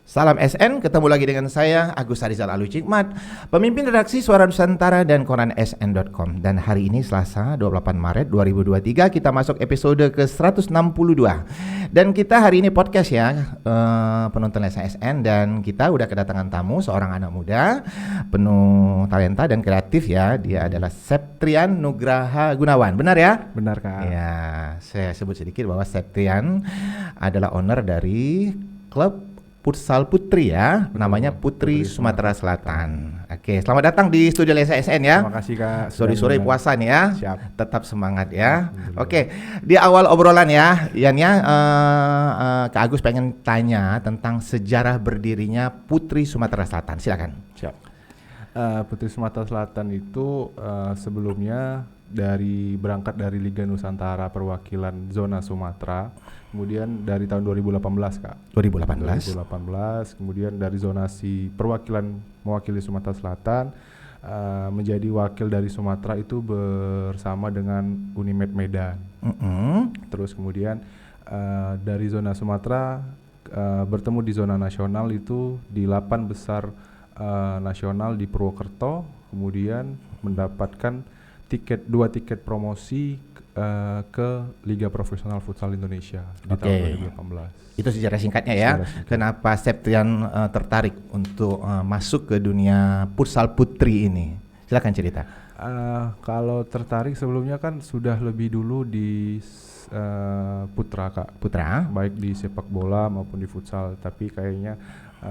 Salam SN, ketemu lagi dengan saya Agus Harizal Alucikmat, pemimpin redaksi Suara Nusantara dan koran sn.com. Dan hari ini Selasa 28 Maret 2023 kita masuk episode ke 162. Dan kita hari ini podcast ya, penonton SN, dan kita udah kedatangan tamu, seorang anak muda penuh talenta dan kreatif ya. Dia adalah Septrian Nugraha Gunawan, benar ya? Benar Kak. Ya, saya sebut sedikit bahwa Septrian adalah owner dari klub Futsal Putri ya, namanya Putri Sumatera Selatan. Oke, selamat datang di studio Lesa SN ya. Terima kasih Kak. Sore-sore puasa nih ya. Siap. Tetap semangat ya. Oke, di awal obrolan ya, Ian ya, Kak Agus pengen tanya tentang sejarah berdirinya Putri Sumatera Selatan. Silakan. Siap. Putri Sumatera Selatan itu sebelumnya berangkat dari Liga Nusantara perwakilan zona Sumatera, kemudian dari tahun 2018 Kak. 2018, kemudian dari zonasi perwakilan mewakili Sumatera Selatan menjadi wakil dari Sumatera itu bersama dengan Unimed Medan. Terus kemudian dari zona Sumatera bertemu di zona nasional itu di 8 besar nasional di Purwokerto, kemudian mendapatkan dua tiket promosi ke Liga Profesional Futsal Indonesia di tahun 2018. Itu sejarah singkatnya ya. Kenapa Septrian tertarik untuk masuk ke dunia futsal putri ini? Silakan cerita. Kalau tertarik sebelumnya kan sudah lebih dulu di putra Kak. Putra? Baik di sepak bola maupun di futsal, tapi kayaknya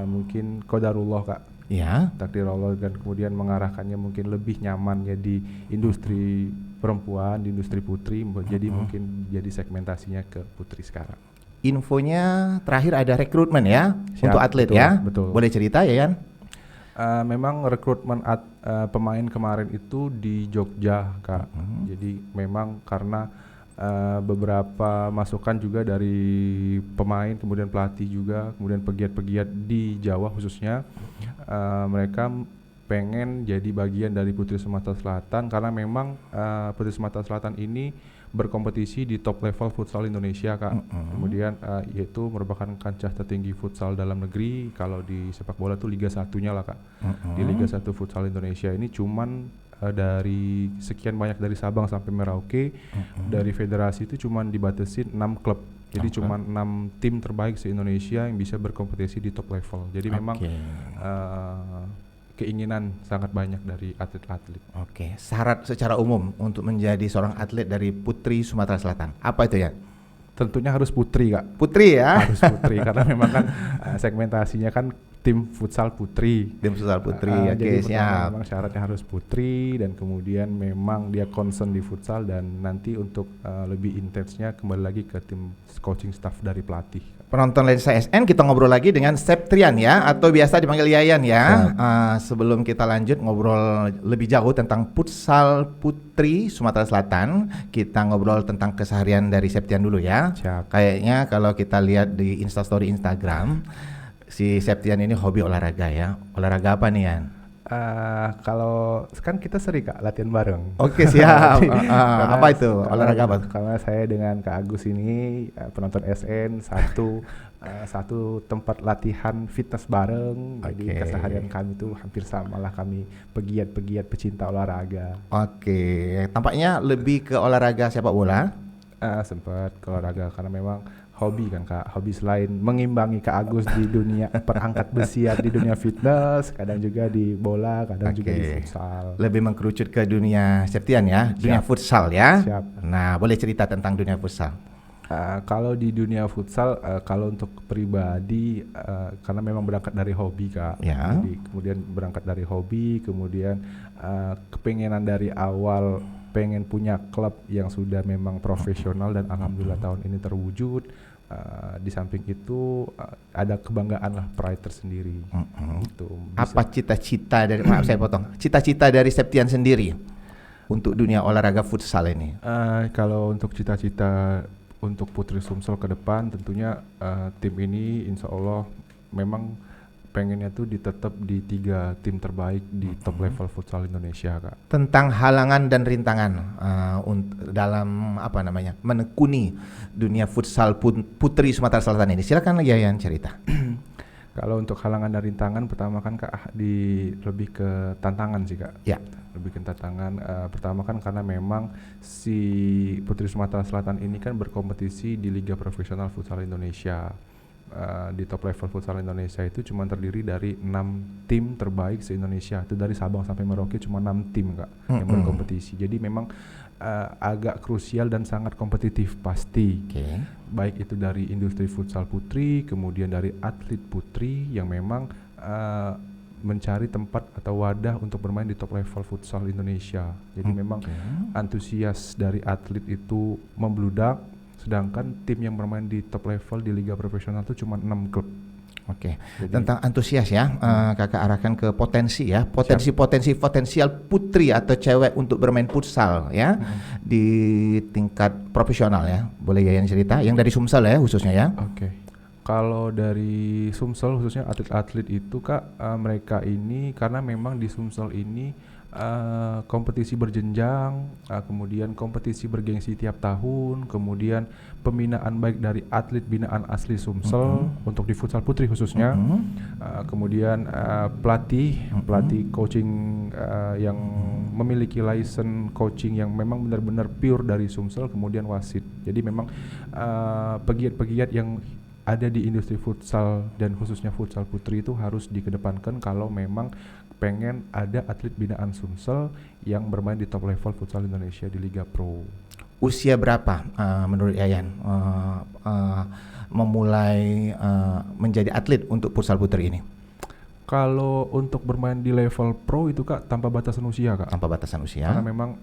mungkin qadarullah Kak. Ya. Takdir Allah, dan kemudian mengarahkannya mungkin lebih nyamannya di industri perempuan, di industri putri, jadi mungkin jadi segmentasinya ke putri sekarang. Infonya terakhir ada rekrutmen ya. Siap, untuk atlet betul, ya. Betul. Boleh cerita ya Yan? Memang rekrutmen pemain kemarin itu di Jogja Kak. Jadi memang karena beberapa masukan juga dari pemain, kemudian pelatih juga, kemudian pegiat-pegiat di Jawa khususnya, mereka pengen jadi bagian dari Putri Sumatera Selatan karena memang Putri Sumatera Selatan ini berkompetisi di top level futsal Indonesia Kak. Kemudian yaitu merupakan kancah tertinggi futsal dalam negeri. Kalau di sepak bola tuh Liga 1-nya lah Kak. Di Liga 1 futsal Indonesia ini cuman dari sekian banyak, dari Sabang sampai Merauke, dari federasi itu cuman dibatasin 6 klub. Jadi cuman 6 tim terbaik se-Indonesia yang bisa berkompetisi di top level. Jadi memang keinginan sangat banyak dari atlet-atlet. Oke, syarat secara umum untuk menjadi seorang atlet dari Putri Sumatera Selatan, apa itu ya? Tentunya harus putri Kak. Putri ya? Harus putri karena memang kan segmentasinya kan tim futsal putri. Tim futsal putri, jadi siap. memang syaratnya harus putri, dan kemudian memang dia concern di futsal, dan nanti untuk lebih intensnya kembali lagi ke tim coaching staff dari pelatih. Penonton Lensa SN, kita ngobrol lagi dengan Septrian ya, atau biasa dipanggil Yayan ya. Sebelum kita lanjut ngobrol lebih jauh tentang futsal putri Sumatera Selatan, kita ngobrol tentang keseharian dari Septrian dulu ya. Siap. Kayaknya kalau kita lihat di Instastory Instagram, si Septrian ini hobi olahraga ya. Olahraga apa nih Yan? Kalau kan kita sering Kak latihan bareng. Oke, siap. Apa itu? Olahraga apa? Karena saya dengan Kak Agus ini penonton SN satu tempat latihan fitness bareng. Jadi keseharian kami itu hampir sama lah, kami pegiat-pegiat pecinta olahraga. Oke, tampaknya lebih ke olahraga sepak bola. Sempat ke olahraga karena memang hobi kan Kak, hobi selain mengimbangi Kak Agus di dunia perangkat besian, di dunia fitness, kadang juga di bola, kadang juga di futsal. Lebih mengkerucut ke dunia Septrian ya, dunia futsal ya. Siap. Nah, boleh cerita tentang dunia futsal? Kalau di dunia futsal, kalau untuk pribadi, karena memang berangkat dari hobi Kak. Ya. Jadi kemudian berangkat dari hobi, kemudian kepengenan dari awal pengen punya klub yang sudah memang profesional, dan alhamdulillah tahun ini terwujud. Di samping itu ada kebanggaan lah, pride tersendiri. Gitu. Apa cita-cita dari maaf saya potong, cita-cita dari Septrian sendiri untuk dunia olahraga futsal ini? Kalau untuk cita-cita untuk Putri Sumsel ke depan, tentunya tim ini insya Allah memang pengennya tuh tetap di 3 tim terbaik di top level futsal Indonesia Kak. Tentang halangan dan rintangan dalam menekuni dunia futsal putri Sumatera Selatan ini, silakan Yayan cerita. Kalau untuk halangan dan rintangan pertama kan Kak lebih ke tantangan sih Kak. Ya. Lebih ke tantangan pertama kan karena memang si Putri Sumatera Selatan ini kan berkompetisi di Liga Profesional Futsal Indonesia. Di top level futsal Indonesia itu cuma terdiri dari 6 tim terbaik se-Indonesia. Itu dari Sabang sampai Merauke cuma 6 tim Kak yang berkompetisi. Jadi memang agak krusial dan sangat kompetitif pasti. Baik itu dari industri futsal putri, kemudian dari atlet putri yang memang mencari tempat atau wadah untuk bermain di top level futsal Indonesia. Jadi memang antusias dari atlet itu membludak. Sedangkan tim yang bermain di top level di liga profesional itu cuma 6 klub. Oke. Tentang antusias ya, Kakak arahkan ke potensi ya, potensial putri atau cewek untuk bermain futsal ya di tingkat profesional ya. Boleh Yayan cerita yang dari Sumsel ya khususnya ya. Oke. Kalau dari Sumsel khususnya atlet-atlet itu Kak, mereka ini karena memang di Sumsel ini kompetisi berjenjang, kemudian kompetisi bergengsi tiap tahun, kemudian pembinaan baik dari atlet binaan asli Sumsel untuk di futsal putri khususnya, kemudian pelatih coaching yang memiliki license coaching yang memang benar-benar pure dari Sumsel, kemudian wasit. Jadi memang pegiat-pegiat yang ada di industri futsal dan khususnya futsal putri itu harus dikedepankan kalau memang pengen ada atlet binaan Sumsel yang bermain di top level futsal Indonesia di Liga Pro. Usia berapa menurut Yayan memulai menjadi atlet untuk futsal putri ini? Kalau untuk bermain di level pro itu Kak tanpa batasan usia Kak. Tanpa batasan usia. Karena memang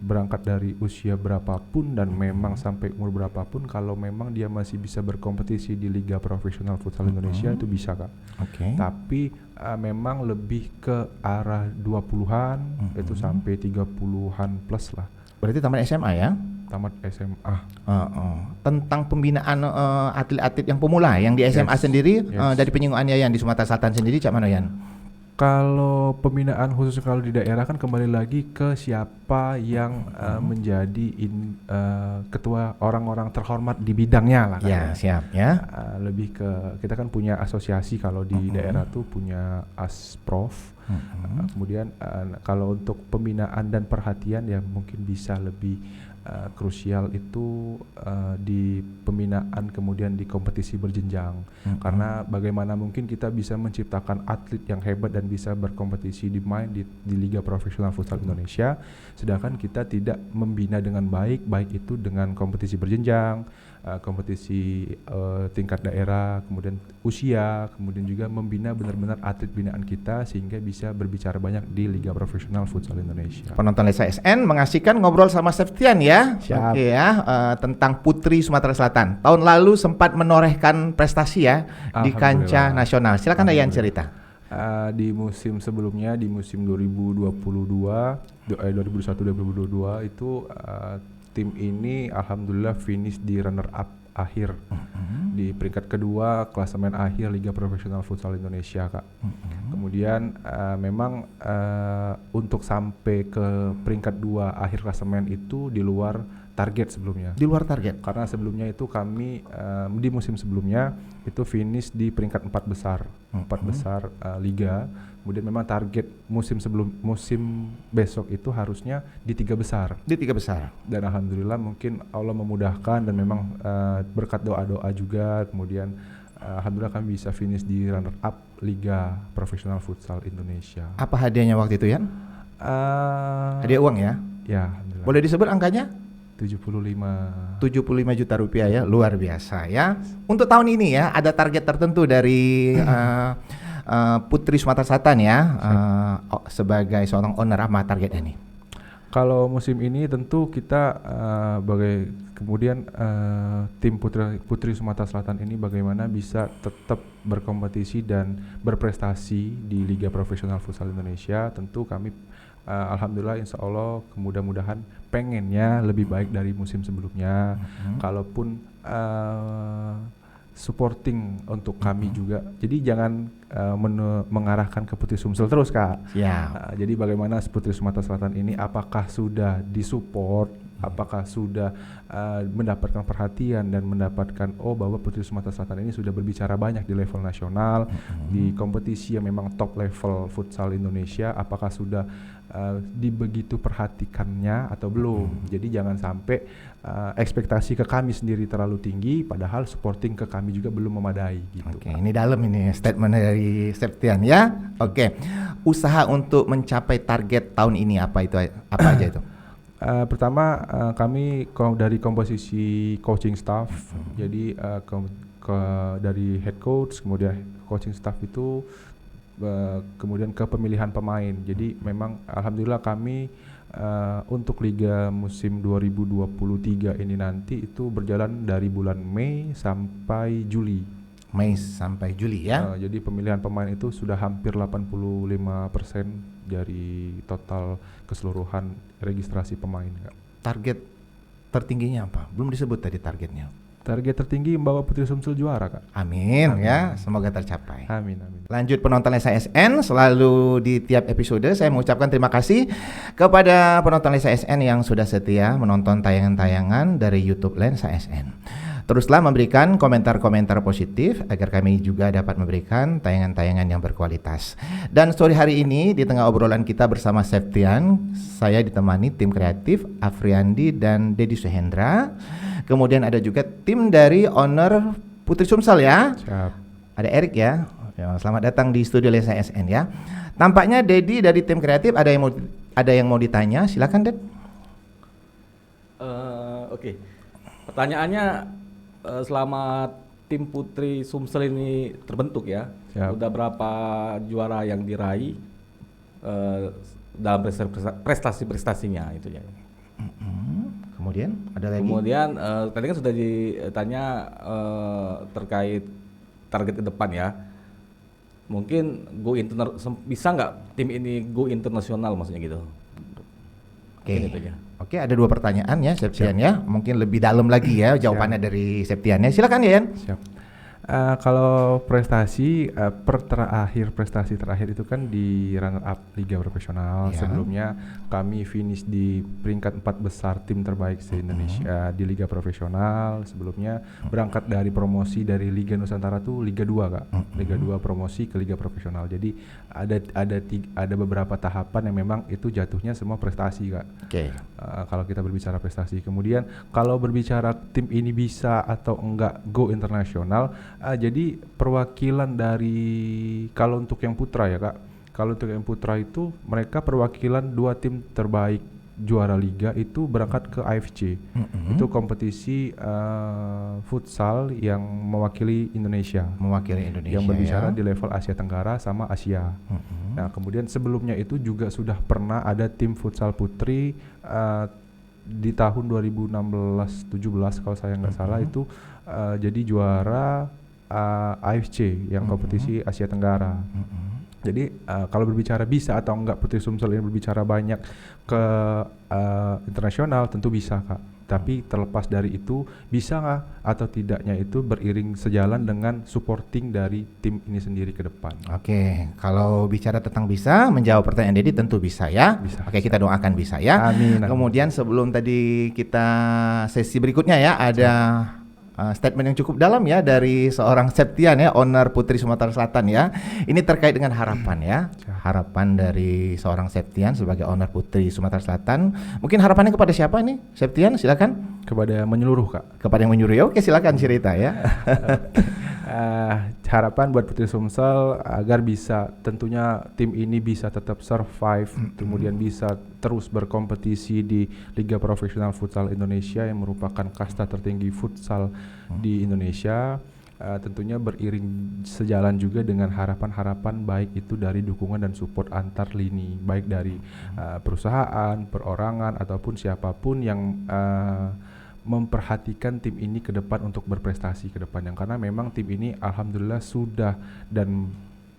berangkat dari usia berapapun dan memang sampai umur berapapun kalau memang dia masih bisa berkompetisi di Liga Profesional Futsal Indonesia itu bisa Kak. Tapi memang lebih ke arah 20-an itu sampai 30-an plus lah. Berarti tamat SMA ya? Tamat SMA. Tentang pembinaan atlet-atlet yang pemula yang di SMA sendiri dari penyinggungan Yayan di Sumatera Selatan sendiri cak mana Yayan? Kalau pembinaan khusus kalau di daerah kan kembali lagi ke siapa yang menjadi ketua orang-orang terhormat di bidangnya lah kan. Ya, siap ya. Lebih ke kita kan punya asosiasi kalau di daerah tuh punya Asprof. Kemudian kalau untuk pembinaan dan perhatian ya mungkin bisa lebih krusial itu di pembinaan kemudian di kompetisi berjenjang karena bagaimana mungkin kita bisa menciptakan atlet yang hebat dan bisa berkompetisi di Liga Profesional Futsal Indonesia sedangkan kita tidak membina dengan baik itu dengan kompetisi berjenjang, kompetisi tingkat daerah, kemudian usia, kemudian juga membina benar-benar atlet binaan kita sehingga bisa berbicara banyak di Liga Profesional Futsal Indonesia. Penonton Lesa SN mengasihkan ngobrol sama Septian ya. Oke ya, tentang Putri Sumatera Selatan. Tahun lalu sempat menorehkan prestasi ya di kancah nasional. Silakan Yayan cerita. Di musim sebelumnya di musim 2021-2022 itu tim ini alhamdulillah finish di runner up akhir di peringkat kedua klasemen akhir Liga Profesional Futsal Indonesia Kak. Kemudian memang untuk sampai ke peringkat 2 akhir klasemen itu di luar target sebelumnya. Di luar target? Karena sebelumnya itu kami di musim sebelumnya itu finish di peringkat 4 besar. 4 besar Liga. Kemudian memang target musim besok itu harusnya di 3 besar. Di 3 besar. Dan alhamdulillah mungkin Allah memudahkan dan memang berkat doa-doa juga kemudian alhamdulillah kami bisa finish di runner up Liga Profesional Futsal Indonesia. Apa hadiahnya waktu itu Yan? Hadiah uang ya? Ya, alhamdulillah. Boleh disebut angkanya? 75 juta rupiah ya, luar biasa ya. Untuk tahun ini ya ada target tertentu dari Putri Sumatera Selatan ya sebagai seorang owner apa target ini? Kalau musim ini tentu kita kemudian tim Putri Sumatera Selatan ini bagaimana bisa tetap berkompetisi dan berprestasi di Liga Profesional Futsal Indonesia. Tentu kami alhamdulillah insya Allah mudah-mudahan pengennya lebih baik dari musim sebelumnya. Kalaupun supporting untuk kami juga. Jadi jangan mengarahkan ke Putri Sumsel terus Kak. Ya. Jadi bagaimana Putri Sumatera Selatan ini apakah sudah disupport apakah sudah mendapatkan perhatian dan mendapatkan bahwa Putri Sumatera Selatan ini sudah berbicara banyak di level nasional, di kompetisi yang memang top level futsal Indonesia, apakah sudah dibegitu perhatikannya atau belum. Jadi jangan sampai ekspektasi ke kami sendiri terlalu tinggi, padahal supporting ke kami juga belum memadai gitu. Oke, ini dalam ini statement dari Septian ya. Oke, usaha untuk mencapai target tahun ini apa aja itu? Pertama kami dari komposisi coaching staff, jadi dari head coach, kemudian coaching staff itu, kemudian ke pemilihan pemain. Jadi memang alhamdulillah kami untuk Liga musim 2023 ini nanti itu berjalan dari bulan Mei sampai Juli. Mei sampai Juli ya. Jadi pemilihan pemain itu sudah hampir 85% dari total keseluruhan registrasi pemain, Kak. Target tertingginya apa? Belum disebut tadi targetnya. Target tertinggi membawa Putri Sumsel juara, Kak. Amin. Ya, semoga tercapai. Amin. Lanjut penonton SASN, selalu di tiap episode saya mengucapkan terima kasih kepada penonton SASN yang sudah setia menonton tayangan-tayangan dari YouTube Lensa SN. Teruslah memberikan komentar-komentar positif agar kami juga dapat memberikan tayangan-tayangan yang berkualitas. Dan sore hari ini di tengah obrolan kita bersama Septian, saya ditemani tim kreatif Afriandi dan Dedi Suhendra. Kemudian ada juga tim dari owner Putri Sumsel ya. Siap. Ada Erik ya. Selamat datang di studio Lensa SN ya. Tampaknya Dedi dari tim kreatif ada yang mau ditanya, silakan Ded. Oke. Pertanyaannya, selama tim Putri Sumsel ini terbentuk ya, udah berapa juara yang diraih dalam prestasi-prestasinya itu ya. Kemudian ada lagi. Kemudian tadi kan sudah ditanya terkait target ke depan ya. Mungkin bisa nggak tim ini go internasional maksudnya gitu? Oke. Oke, ada 2 pertanyaan ya Septian ya. Mungkin lebih dalam lagi ya jawabannya dari Septian ya. Silakan ya Yan. Siap. Kalau prestasi prestasi terakhir itu kan di runner up Liga Profesional. Sebelumnya kami finish di peringkat 4 besar tim terbaik se Indonesia di Liga Profesional. Sebelumnya berangkat dari promosi dari Liga Nusantara tuh Liga 2, Kak. Liga 2 promosi ke Liga Profesional. Jadi ada beberapa tahapan yang memang itu jatuhnya semua prestasi, Kak. Oke. Kalau kita berbicara prestasi, kemudian kalau berbicara tim ini bisa atau enggak go internasional. Jadi perwakilan dari, kalau untuk yang putra ya Kak, kalau untuk yang putra itu mereka perwakilan 2 tim terbaik juara liga itu berangkat ke AFC. Itu kompetisi futsal yang mewakili Indonesia. Yang berbicara di level Asia Tenggara sama Asia. Nah kemudian sebelumnya itu juga sudah pernah ada tim futsal putri di tahun 2016-17 kalau saya nggak salah itu jadi juara AFC yang kompetisi Asia Tenggara. Jadi kalau berbicara bisa atau enggak Putri Sumsel ini berbicara banyak ke internasional tentu bisa Kak. Tapi terlepas dari itu bisa nggak atau tidaknya itu beriring sejalan dengan supporting dari tim ini sendiri ke depan. Oke, kalau bicara tentang bisa menjawab pertanyaan Dedi tentu bisa ya. Bisa. Oke, kita doakan bisa ya. Amin. Kemudian sebelum tadi kita sesi berikutnya ya ada statement yang cukup dalam ya dari seorang Septian ya, owner Putri Sumatera Selatan ya. Ini terkait dengan harapan ya. Harapan dari seorang Septian sebagai owner Putri Sumatera Selatan. Mungkin harapannya kepada siapa nih? Septian silakan. Kepada yang menyeluruh Kak. Kepada yang menyuruh ya. Oke, silakan cerita ya. Harapan buat Putri Sumsel agar bisa tentunya tim ini bisa tetap survive, kemudian bisa terus berkompetisi di Liga Profesional Futsal Indonesia yang merupakan kasta tertinggi futsal di Indonesia. Tentunya beriring sejalan juga dengan harapan-harapan baik itu dari dukungan dan support antar lini, baik dari perusahaan, perorangan ataupun siapapun yang memperhatikan tim ini ke depan untuk berprestasi ke depan, yang karena memang tim ini alhamdulillah sudah dan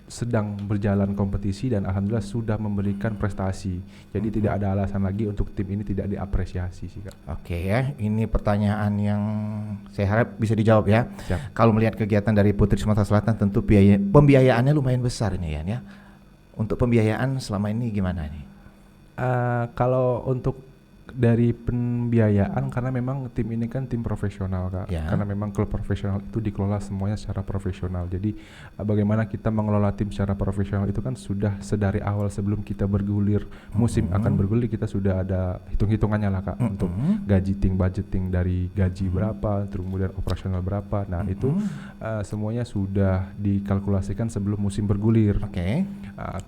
sedang berjalan kompetisi dan alhamdulillah sudah memberikan prestasi. Jadi tidak ada alasan lagi untuk tim ini tidak diapresiasi sih Kak. Oke ya, ini pertanyaan yang saya harap bisa dijawab ya. Siap. Kalau melihat kegiatan dari Putri Sumatera Selatan tentu pembiayaannya lumayan besar ini Yan ya. Untuk pembiayaan selama ini gimana nih? Kalau untuk Dari pembiayaan, karena memang tim ini kan tim profesional Kak. Ya. Karena memang klub profesional itu dikelola semuanya secara profesional. Jadi bagaimana kita mengelola tim secara profesional itu kan sudah sedari awal sebelum kita bergulir musim akan bergulir, kita sudah ada hitung-hitungannya lah Kak, untuk budgeting dari gaji berapa, terus kemudian operasional berapa. Nah itu semuanya sudah dikalkulasikan sebelum musim bergulir. Oke.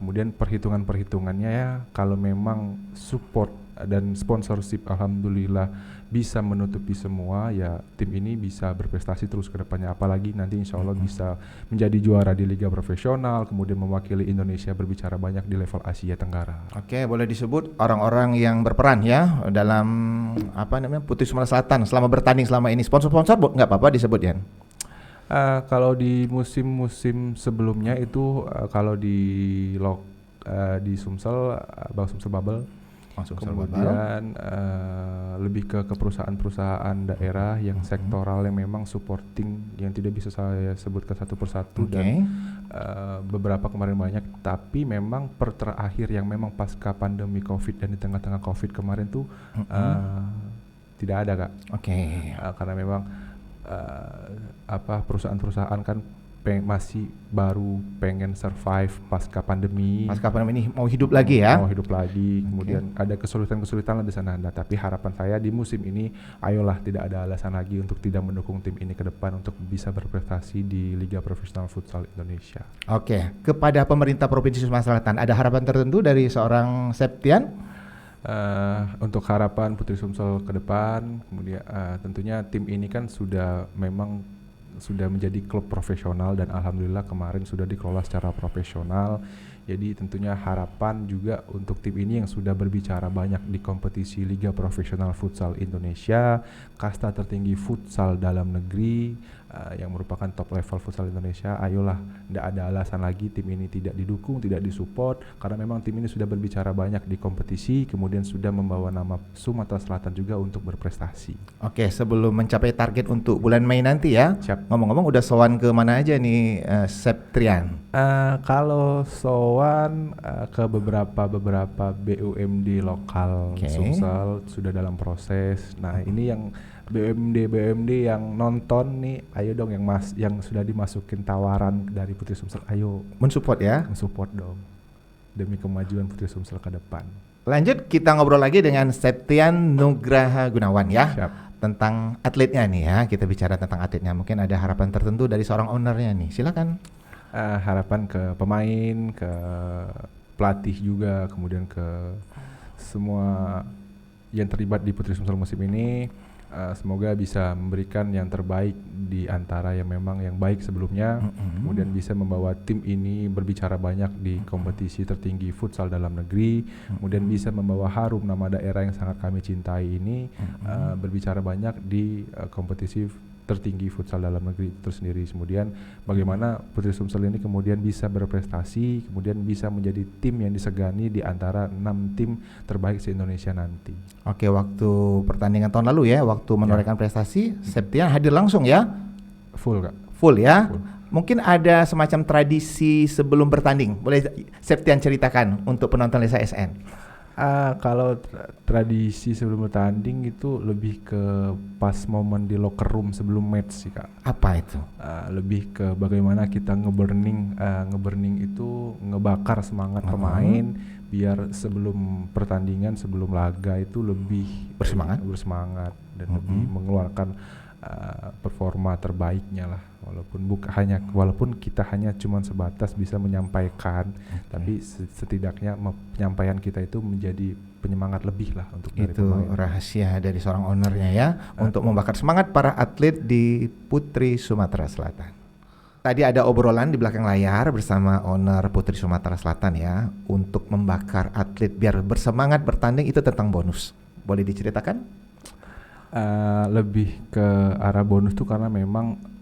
Kemudian perhitungannya ya, kalau memang support dan sponsorship alhamdulillah bisa menutupi semua, ya tim ini bisa berprestasi terus ke depannya, apalagi nanti insya Allah bisa menjadi juara di liga profesional, kemudian mewakili Indonesia berbicara banyak di level Asia Tenggara. Oke, boleh disebut orang-orang yang berperan ya dalam Putri Sumatera Selatan selama bertanding selama ini. Sponsor-sponsor nggak apa-apa disebut ya? Kalau di musim-musim sebelumnya itu kalau di Sumsel, Bang Sumsel Bubble, kemudian lebih ke perusahaan-perusahaan daerah yang sektoral yang memang supporting, yang tidak bisa saya sebutkan satu persatu, dan beberapa kemarin banyak, tapi memang terakhir yang memang pasca pandemi COVID dan di tengah-tengah COVID kemarin tuh tidak ada Kak. Karena memang perusahaan-perusahaan kan masih baru pengen survive pasca pandemi. Pasca pandemi ini mau hidup lagi ya? Mau hidup lagi. Kemudian ada kesulitan-kesulitan di sana. Nah, tapi harapan saya di musim ini, ayolah tidak ada alasan lagi untuk tidak mendukung tim ini ke depan untuk bisa berprestasi di Liga Profesional Futsal Indonesia. Oke, kepada pemerintah Provinsi Sumatera Selatan ada harapan tertentu dari seorang Septian? Untuk harapan Putri Sumsel ke depan, kemudian tentunya tim ini kan sudah menjadi klub profesional dan alhamdulillah kemarin sudah dikelola secara profesional. Jadi tentunya harapan juga untuk tim ini yang sudah berbicara banyak di kompetisi Liga Profesional Futsal Indonesia, kasta tertinggi futsal dalam negeri, yang merupakan top level futsal Indonesia. Ayolah, tidak ada alasan lagi tim ini tidak didukung, tidak disupport, karena memang tim ini sudah berbicara banyak di kompetisi, kemudian sudah membawa nama Sumatera Selatan juga untuk berprestasi. Oke, sebelum mencapai target untuk bulan Mei nanti ya. Siap. Ngomong-ngomong udah sowan ke mana aja nih Septrian? Kalau sowan ke beberapa BUMD lokal Sumsel sudah dalam proses. Nah, ini yang BUMD yang nonton nih, ayo dong yang sudah dimasukin tawaran dari Putri Sumsel, ayo mensupport ya. Mensupport dong demi kemajuan Putri Sumsel ke depan. Lanjut, kita ngobrol lagi dengan Septian Nugraha Gunawan ya. Siap. Tentang atletnya nih ya. Kita bicara tentang atletnya. Mungkin ada harapan tertentu dari seorang ownernya nih. Silakan. Harapan ke pemain, ke pelatih juga, kemudian ke semua yang terlibat di Putri Sumsel musim ini. Semoga bisa memberikan yang terbaik di antara yang memang yang baik sebelumnya, kemudian bisa membawa tim ini berbicara banyak di kompetisi tertinggi futsal dalam negeri, kemudian bisa membawa harum nama daerah yang sangat kami cintai ini, berbicara banyak di kompetisi tertinggi futsal dalam negeri itu sendiri. Kemudian bagaimana Putri Sumsel ini kemudian bisa berprestasi, kemudian bisa menjadi tim yang disegani di antara 6 tim terbaik se-Indonesia nanti. Oke, waktu pertandingan tahun lalu ya, waktu menorehkan prestasi, Septian hadir langsung ya? Full Kak. Full ya? Full. Mungkin ada semacam tradisi sebelum bertanding. Boleh Septian ceritakan untuk penonton Lesa SN? Kalau tradisi sebelum bertanding itu lebih ke pas momen di locker room sebelum match sih Kak. Apa itu? Lebih ke bagaimana kita ngeburning itu ngebakar semangat pemain biar sebelum pertandingan, sebelum laga itu lebih bersemangat dan lebih mengeluarkan performa terbaiknya lah. Walaupun kita hanya cuma sebatas bisa menyampaikan, tapi setidaknya penyampaian kita itu menjadi penyemangat lebih lah untuk dari pemain. Itu rahasia dari seorang ownernya ya, untuk membakar semangat para atlet di Putri Sumatera Selatan. Tadi ada obrolan di belakang layar bersama owner Putri Sumatera Selatan ya, untuk membakar atlet biar bersemangat bertanding itu tentang bonus. Boleh diceritakan? Lebih ke arah bonus tuh karena memang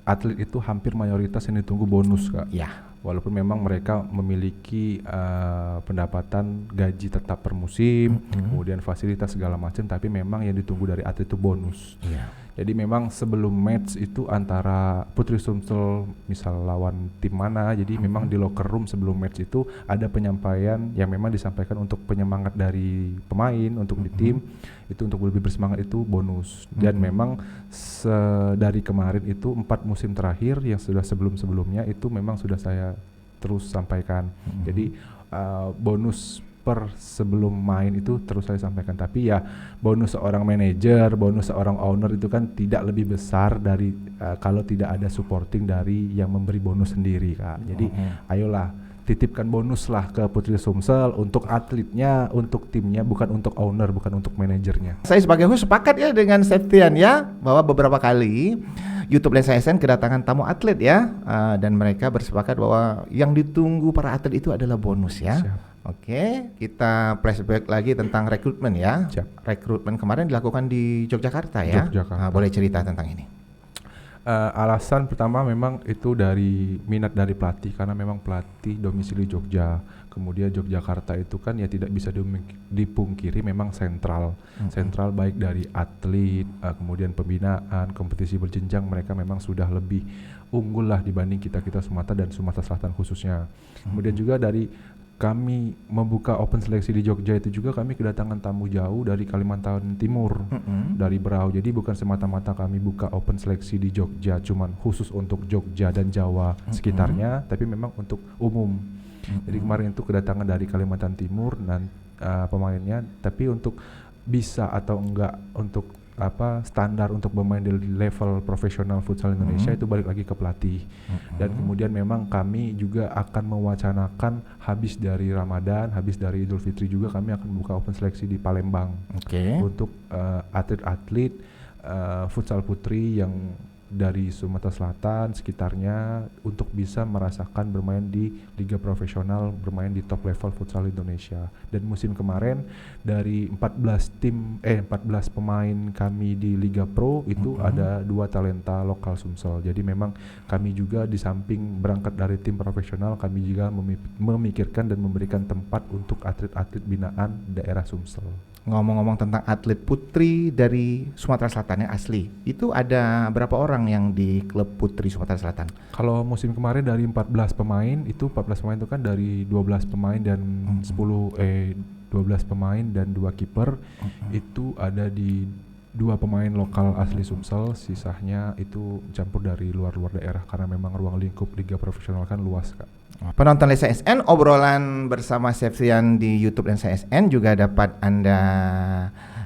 atlet itu hampir mayoritas yang ditunggu bonus Kak. Ya. Walaupun memang mereka memiliki pendapatan gaji tetap per musim, kemudian fasilitas segala macam, tapi memang yang ditunggu dari atlet itu bonus. Iya. Jadi memang sebelum match itu antara Putri Sumsel misal lawan tim mana, jadi memang di locker room sebelum match itu ada penyampaian yang memang disampaikan untuk penyemangat dari pemain untuk di tim, itu untuk lebih bersemangat itu bonus. Dan memang dari kemarin itu 4 musim terakhir yang sudah sebelum-sebelumnya itu memang sudah saya terus sampaikan. Jadi bonus per sebelum main itu terus saya sampaikan, tapi ya bonus seorang manajer, bonus seorang owner itu kan tidak lebih besar dari kalau tidak ada supporting dari yang memberi bonus sendiri, Kak. Jadi ayolah titipkan bonus lah ke Putri Sumsel untuk atletnya, untuk timnya, bukan untuk owner, bukan untuk manajernya. Saya sebagai host sepakat ya dengan Septian ya, bahwa beberapa kali YouTube Lensa SN kedatangan tamu atlet ya, dan mereka bersepakat bahwa yang ditunggu para atlet itu adalah bonus ya. Siap. Oke, kita flashback lagi tentang rekrutmen ya. Siap. Rekrutmen kemarin dilakukan di Yogyakarta ya. Yogyakarta. Boleh cerita tentang ini? Alasan pertama memang itu dari minat dari pelatih, karena memang pelatih domisili Jogja. Kemudian Yogyakarta itu kan ya tidak bisa dipungkiri memang sentral baik dari atlet, kemudian pembinaan, kompetisi berjenjang, mereka memang sudah lebih unggul lah dibanding kita Sumatera dan Sumatera Selatan khususnya. Kemudian juga dari kami membuka open seleksi di Jogja itu juga kami kedatangan tamu jauh dari Kalimantan Timur, dari Berau. Jadi bukan semata-mata kami buka open seleksi di Jogja cuman khusus untuk Jogja dan Jawa sekitarnya, tapi memang untuk umum. Jadi kemarin itu kedatangan dari Kalimantan Timur dan pemainnya, tapi untuk bisa atau enggak untuk standar untuk bermain di level profesional futsal Indonesia itu balik lagi ke pelatih. Dan kemudian memang kami juga akan mewacanakan habis dari Ramadan, habis dari Idul Fitri juga kami akan buka open seleksi di Palembang untuk atlet-atlet futsal putri yang dari Sumatera Selatan sekitarnya untuk bisa merasakan bermain di liga profesional, bermain di top level futsal Indonesia. Dan musim kemarin dari 14 pemain kami di Liga Pro itu ada 2 talenta lokal Sumsel. Jadi memang kami juga di samping berangkat dari tim profesional, kami juga memikirkan dan memberikan tempat untuk atlet-atlet binaan daerah Sumsel. Ngomong-ngomong tentang atlet putri dari Sumatera Selatan yang asli, itu ada berapa orang yang di klub putri Sumatera Selatan? Kalau musim kemarin dari 14 pemain itu kan dari 12 pemain dan 12 pemain dan 2 kiper. Itu ada di 2 pemain lokal asli Sumsel, sisanya itu campur dari luar-luar daerah karena memang ruang lingkup liga profesional kan luas, Kak. Penonton Lensa SN, obrolan bersama Septian di YouTube Lensa SN juga dapat Anda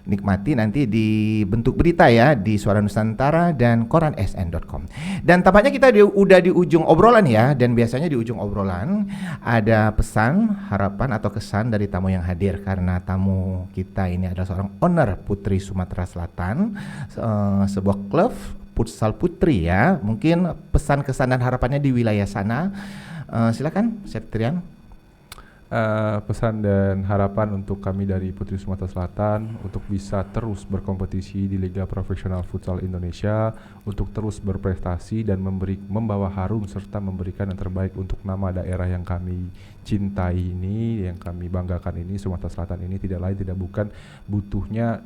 nikmati nanti di bentuk berita ya di Suara Nusantara dan koran sn.com. Dan tampaknya kita udah di ujung obrolan ya, dan biasanya di ujung obrolan ada pesan, harapan atau kesan dari tamu yang hadir, karena tamu kita ini adalah seorang owner Putri Sumatera Selatan, sebuah klub futsal putri ya. Mungkin pesan, kesan dan harapannya di wilayah sana. Silakan Septian. Pesan dan harapan untuk kami dari Putri Sumatera Selatan untuk bisa terus berkompetisi di Liga Profesional Futsal Indonesia, untuk terus berprestasi dan membawa harum serta memberikan yang terbaik untuk nama daerah yang kami cintai ini, yang kami banggakan ini. Sumatera Selatan ini tidak lain tidak bukan butuhnya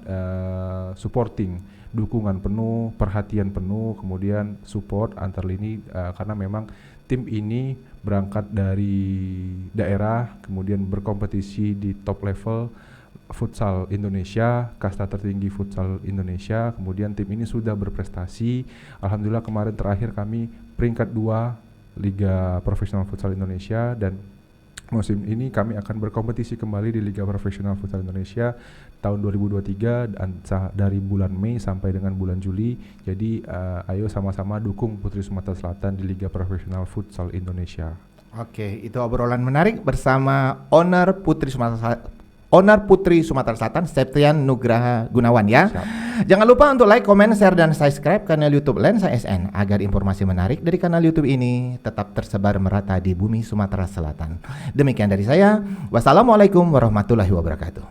supporting, dukungan penuh, perhatian penuh, kemudian support antar lini, karena memang tim ini berangkat dari daerah, kemudian berkompetisi di top level futsal Indonesia, kasta tertinggi futsal Indonesia. Kemudian tim ini sudah berprestasi. Alhamdulillah kemarin terakhir kami peringkat 2 Liga Profesional Futsal Indonesia, dan musim ini kami akan berkompetisi kembali di Liga Profesional Futsal Indonesia tahun 2023 dan dari bulan Mei sampai dengan bulan Juli. Jadi ayo sama-sama dukung Putri Sumatera Selatan di Liga Profesional Futsal Indonesia. Oke, itu obrolan menarik bersama owner Putri Sumatera Selatan, Septian Nugraha Gunawan ya. Siap. Jangan lupa untuk like, comment, share, dan subscribe kanal YouTube Lensa SN agar informasi menarik dari kanal YouTube ini tetap tersebar merata di bumi Sumatera Selatan. Demikian dari saya. Wassalamualaikum warahmatullahi wabarakatuh.